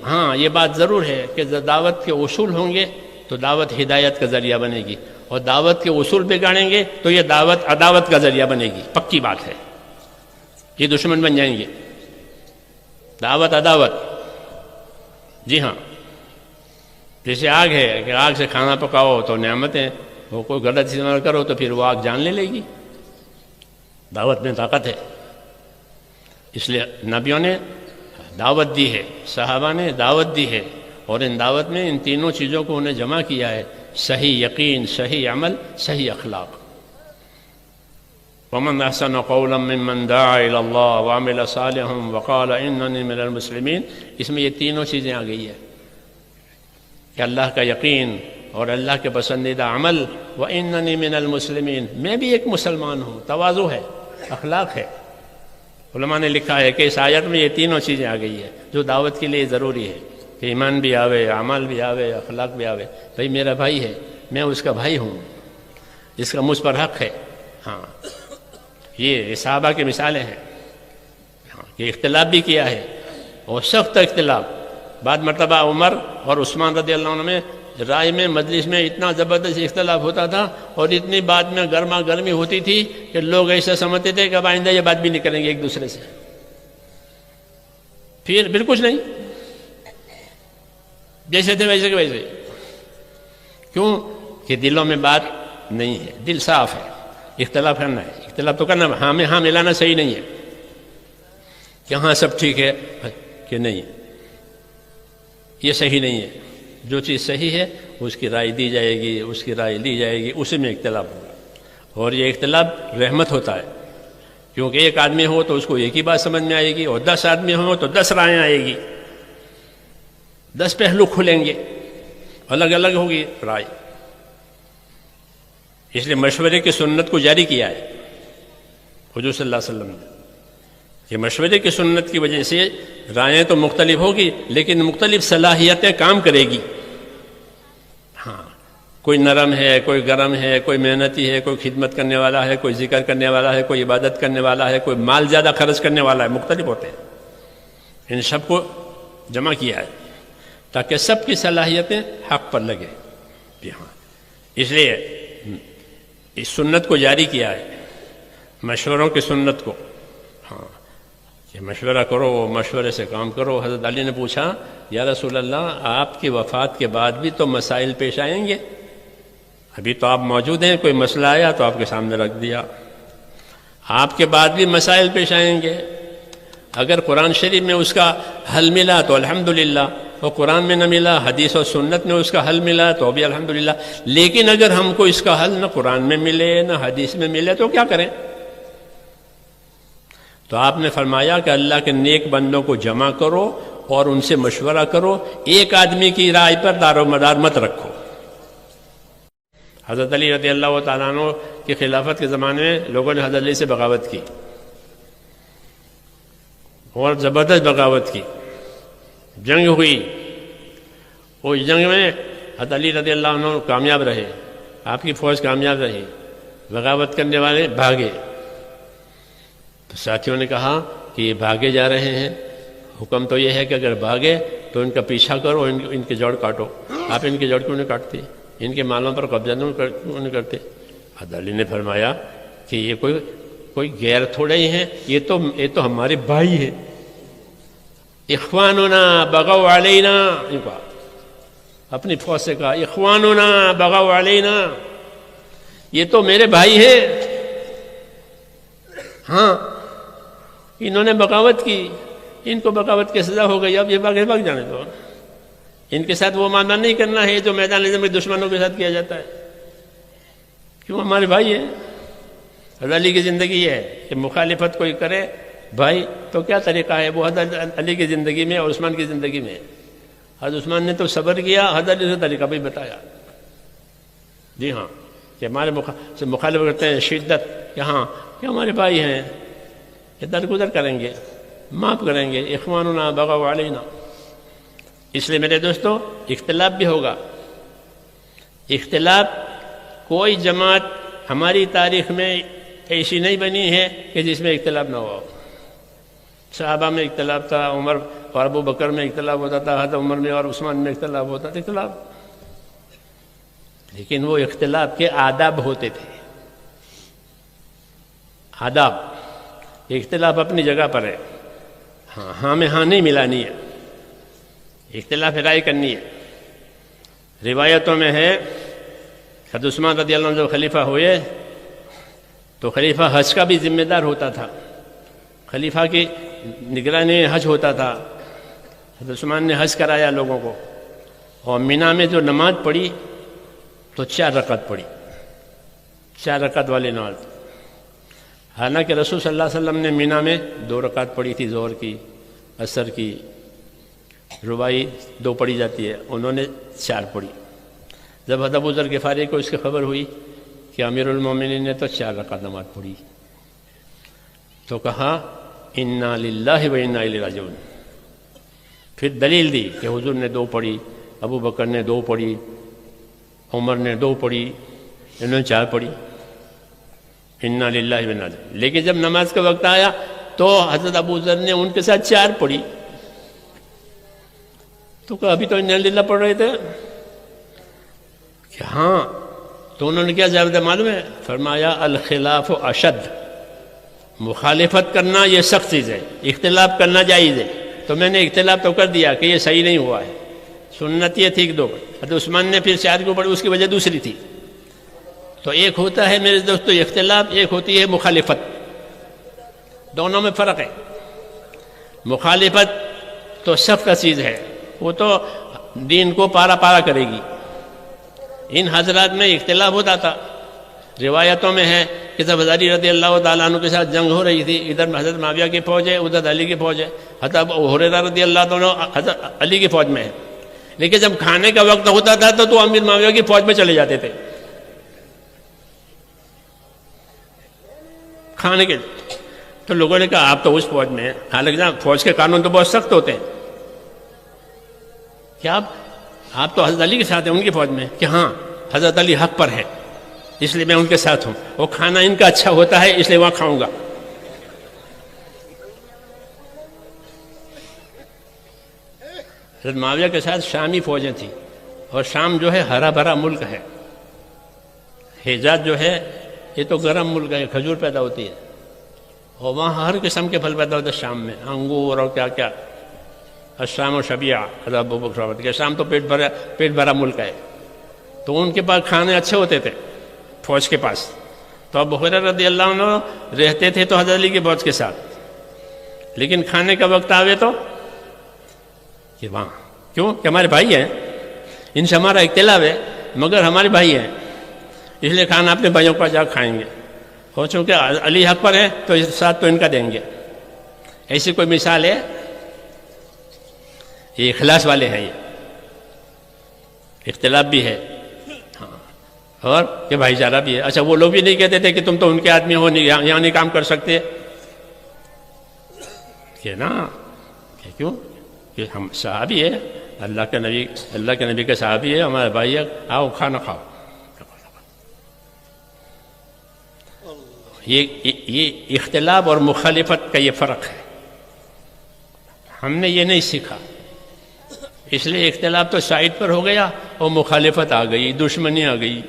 ہاں یہ بات ضرور ہے کہ دعوت کے اصول ہوں گے تو دعوت ہدایت کا ذریعہ بنے گی، اور دعوت کے اصول بگاڑیں گے تو یہ دعوت عداوت کا ذریعہ بنے گی، پکی بات ہے، یہ دشمن بن جائیں گے، دعوت عداوت۔ جی ہاں، جیسے آگ ہے کہ آگ سے کھانا پکاؤ تو نعمت ہے، وہ کوئی غلط استعمال کرو تو پھر وہ آگ جان لے گی۔ دعوت میں طاقت ہے، اس لیے نبیوں نے دعوت دی ہے، صحابہ نے دعوت دی ہے، اور ان دعوت میں ان تینوں چیزوں کو انہیں جمع کیا ہے، صحیح یقین، صحیح عمل، صحیح اخلاق۔ وَمَنْ أَحْسَنُ قَوْلًا مِّمَّنْ دَعَا إِلَى اللَّهِ وَعَمِلَ صَالِحًا وَقَالَ إِنَّنِي مِنَ الْمُسْلِمِينَ، اس میں یہ تینوں چیزیں آ گئی ہے کہ اللہ کا یقین اور اللہ کے پسندیدہ عمل، وَإِنَّنِي مِنَ الْمُسْلِمِينَ، میں بھی ایک مسلمان ہوں، تواضع ہے، اخلاق ہے۔ علماء نے لکھا ہے کہ اس آیت میں یہ تینوں چیزیں آ گئی ہے جو دعوت کے لیے ضروری ہے، کہ ایمان بھی آوے، عمل بھی آوے، اخلاق بھی آوے۔ بھئی میرا بھائی ہے، میں اس کا بھائی ہوں، اس کا مجھ پر حق ہے۔ ہاں، یہ صحابہ کی مثالیں ہیں، ہاں، کہ اختلاف بھی کیا ہے، اور سخت اختلاف۔ بعد مرتبہ عمر اور عثمان رضی اللہ عنہ میں رائے میں، مجلس میں اتنا زبردست اختلاف ہوتا تھا، اور اتنی بات میں گرما گرمی ہوتی تھی کہ لوگ ایسا سمجھتے تھے کہ اب آئندہ یہ بات بھی نہیں کریں گے ایک دوسرے سے، پھر کچھ نہیں، جیسے تھے ویسے کے ویسے۔ کیوں؟ کہ دلوں میں بات نہیں ہے، دل صاف ہے۔ اختلاف کرنا ہے، اختلاف تو کرنا، ہاں میں ہاں ملانا صحیح نہیں ہے کہ ہاں سب ٹھیک ہے، کہ نہیں، یہ صحیح نہیں ہے۔ جو چیز صحیح ہے اس کی رائے دی جائے گی، اس کی رائے لی جائے گی، اسی میں اختلاف ہوگا، اور یہ اختلاف رحمت ہوتا ہے، کیونکہ ایک آدمی ہو تو اس کو ایک ہی بات سمجھ میں آئے گی، اور 10 آدمی ہوں تو 10 رائیں آئے گی، 10 پہلو کھلیں گے، الگ الگ ہوگی رائے۔ اس لیے مشورے کی سنت کو جاری کیا ہے حضور صلی اللہ علیہ وسلم نے، کہ مشورے کی سنت کی وجہ سے رائیں تو مختلف ہوگی لیکن مختلف صلاحیتیں کام کرے گی۔ ہاں، کوئی نرم ہے، کوئی گرم ہے، کوئی محنتی ہے، کوئی خدمت کرنے والا ہے، کوئی ذکر کرنے والا ہے، کوئی عبادت کرنے والا ہے، کوئی مال زیادہ خرچ کرنے والا ہے، مختلف ہوتے ہیں۔ ان سب کو جمع کیا ہے تاکہ سب کی صلاحیتیں حق پر لگے۔ جی ہاں، اس لیے اس سنت کو جاری کیا ہے، مشوروں کی سنت کو۔ ہاں، کہ مشورہ کرو، مشورے سے کام کرو۔ حضرت علی نے پوچھا، یا رسول اللہ، آپ کی وفات کے بعد بھی تو مسائل پیش آئیں گے، ابھی تو آپ موجود ہیں، کوئی مسئلہ آیا تو آپ کے سامنے رکھ دیا، آپ کے بعد بھی مسائل پیش آئیں گے، اگر قرآن شریف میں اس کا حل ملا تو الحمدللہ، اور قرآن میں نہ ملا، حدیث و سنت میں اس کا حل ملا تو بھی الحمدللہ، لیکن اگر ہم کو اس کا حل نہ قرآن میں ملے نہ حدیث میں ملے تو کیا کریں؟ تو آپ نے فرمایا کہ اللہ کے نیک بندوں کو جمع کرو اور ان سے مشورہ کرو، ایک آدمی کی رائے پر دار و مدار مت رکھو۔ حضرت علی رضی اللہ تعالیٰ عنہ کی خلافت کے زمانے میں لوگوں نے حضرت علی سے بغاوت کی، اور زبردست بغاوت کی، جنگ ہوئی، اس جنگ میں حضرت علی رضی اللہ عنہ کامیاب رہے، آپ کی فوج کامیاب رہی، بغاوت کرنے والے بھاگے۔ تو ساتھیوں نے کہا کہ یہ بھاگے جا رہے ہیں، حکم تو یہ ہے کہ اگر بھاگے تو ان کا پیچھا کرو، ان کے جڑ کاٹو۔ آپ ان کے جڑ کیوں نہیں کاٹتے؟ ان کے مالوں پر قبضہ کیوں نہیں کرتے؟ حضرت علی نے فرمایا کہ یہ کوئی غیر تھوڑے ہی ہیں، یہ تو ہمارے بھائی ہیں۔ اخواننا بغوا علینا، اپنی فوج سے کہا، اخواننا بغوا علینا، یہ تو میرے بھائی ہیں۔ ہاں، انہوں نے بغاوت کی، ان کو بغاوت کی سزا ہو گئی، اب یہ بھاگ جانے دو۔ ان کے ساتھ وہ معاملہ نہیں کرنا ہے جو میدان جنگ میں دشمنوں کے ساتھ کیا جاتا ہے، کیوں؟ ہمارے بھائی ہیں۔ حضرت علی کی زندگی یہ ہے کہ مخالفت کوئی کرے بھائی تو کیا طریقہ ہے، وہ حضرت علی کی زندگی میں اور عثمان کی زندگی میں۔ حضرت عثمان نے تو صبر کیا، حضرت علی سے طریقہ بھی بتایا۔ جی ہاں، کہ ہمارے مخالف کرتے ہیں شدت، یہاں کہ ہمارے بھائی ہیں، یہ درگزر کریں گے، معاف کریں گے، اخواننا بغوا علینا۔ اس لیے میرے دوستو، اختلاف بھی ہوگا۔ اختلاف، کوئی جماعت ہماری تاریخ میں ایسی نہیں بنی ہے کہ جس میں اختلاف نہ ہو۔ صحابہ میں اختلاف تھا، عمر اور ابو بکر میں اختلاف ہوتا تھا، حضرت عمر میں اور عثمان میں اختلاف ہوتا تھا، اختلاف، لیکن وہ اختلاف کے آداب ہوتے تھے، آداب۔ اختلاف اپنی جگہ پر ہے، ہاں میں ہاں نہیں ملانی ہے، اختلاف رائے کرنی ہے۔ روایتوں میں ہے حضرت عثمان رضی اللہ عنہ جب خلیفہ ہوئے تو خلیفہ حج کا بھی ذمہ دار ہوتا تھا، خلیفہ کی نگرانی حج ہوتا تھا۔ حضرت عثمان نے حج کرایا لوگوں کو، اور مینا میں جو نماز پڑھی تو 4 رکعت پڑھی، 4 رکعت والی نماز۔ حالانکہ رسول صلی اللہ علیہ وسلم نے مینا میں 2 رکعت پڑھی تھی، ظہر کی، عصر کی، رباعی 2 پڑھی جاتی ہے، انہوں نے 4 پڑھی۔ جب حضرت ابو ذر غفاری کو اس کی خبر ہوئی کہ امیر المومنین نے تو 4 رکعت نماز پڑھی، تو کہا انا للہ و انا الیہ راجعون۔ پھر دلیل دی کہ حضور نے 2 پڑھی، ابو بکر نے 2 پڑھی، عمر نے 2 پڑھی، انہوں نے 4 پڑھی، انا للہ و انا الیہ۔ لیکن جب نماز کا وقت آیا تو حضرت ابو ذر نے ان کے ساتھ 4 پڑھی، تو کہا ابھی تو انا للہ پڑھ رہے تھے کہ ہاں، تو انہوں نے کیا جواب دیا معلوم ہے؟ فرمایا الخلاف اشد، مخالفت کرنا یہ سخت چیز ہے، اختلاف کرنا جائز ہے۔ تو میں نے اختلاف تو کر دیا کہ یہ صحیح نہیں ہوا ہے، سنت یہ تھی کہ 2 حضرت عثمان نے پھر 4 کو پڑھی، اس کی وجہ دوسری تھی۔ تو ایک ہوتا ہے میرے دوستو اختلاف، ایک ہوتی ہے مخالفت، دونوں میں فرق ہے۔ مخالفت تو سخت چیز ہے، وہ تو دین کو پارا پارا کرے گی۔ ان حضرات میں اختلاف ہوتا تھا، روایتوں میں ہے کہ جب حضرت علی رضی اللہ تعالیٰ عنہ کے ساتھ جنگ ہو رہی تھی، ادھر حضرت معاویہ کی فوج ہے، ادھر علی کی فوج ہے، حضرت ابو ہریرہ رضی اللہ عنہ حضرت علی کی فوج میں ہے، لیکن جب کھانے کا وقت ہوتا تھا تو امیر معاویہ کی فوج میں چلے جاتے تھے کھانے کے۔ تو لوگوں نے کہا آپ تو اس فوج میں ہیں، حالانکہ فوج کے قانون تو بہت سخت ہوتے ہیں، کیا آپ تو حضرت علی کے ساتھ ہیں ان کی فوج میں؟ کہ ہاں حضرت علی حق پر ہے اس لیے میں ان کے ساتھ ہوں، وہ کھانا ان کا اچھا ہوتا ہے اس لیے وہاں کھاؤں گا۔ حضرت معاویہ کے ساتھ شامی فوجیں تھیں، اور شام جو ہے ہرا بھرا ملک ہے، حجاز جو ہے یہ تو گرم ملک ہے، کھجور پیدا ہوتی ہے، اور وہاں ہر قسم کے پھل پیدا ہوتے ہیں شام میں، انگور اور کیا کیا۔ الشام و شبیہ حضرت ابو بکر کہ شام تو پیٹ بھرا ملک ہے، تو ان کے پاس کھانے اچھے ہوتے تھے فوج کے پاس۔ تو ابو ہریرہ رضی اللہ عنہ رہتے تھے تو حضرت علی کی فوج کے ساتھ، لیکن کھانے کا وقت آوے تو کہ وہاں کیوں کہ ہمارے بھائی ہیں، ان سے ہمارا اختلاف ہے مگر ہمارے بھائی ہیں، اس لیے کھانا اپنے بھائیوں کا جا کھائیں گے، اور چونکہ علی حق پر ہے تو اس ساتھ تو ان کا دیں گے۔ ایسی کوئی مثال ہے؟ یہ اخلاص والے ہیں، یہ اختلاف بھی ہے اور یہ بھائی چارہ بھی ہے۔ اچھا وہ لوگ بھی نہیں کہتے تھے کہ تم تو ان کے آدمی ہو، یہاں نہیں کام کر سکتے، کہ نا کہ کیوں کہ ہم صحابی ہے، اللہ کے نبی کے صحابی ہے، ہمارے بھائی ہے، آؤ کھانا کھاؤ۔ یہ اختلاف اور مخالفت کا یہ فرق ہے، ہم نے یہ نہیں سیکھا، اس لیے اختلاف تو سائڈ پر ہو گیا اور مخالفت آ گئی، دشمنی آ گئی۔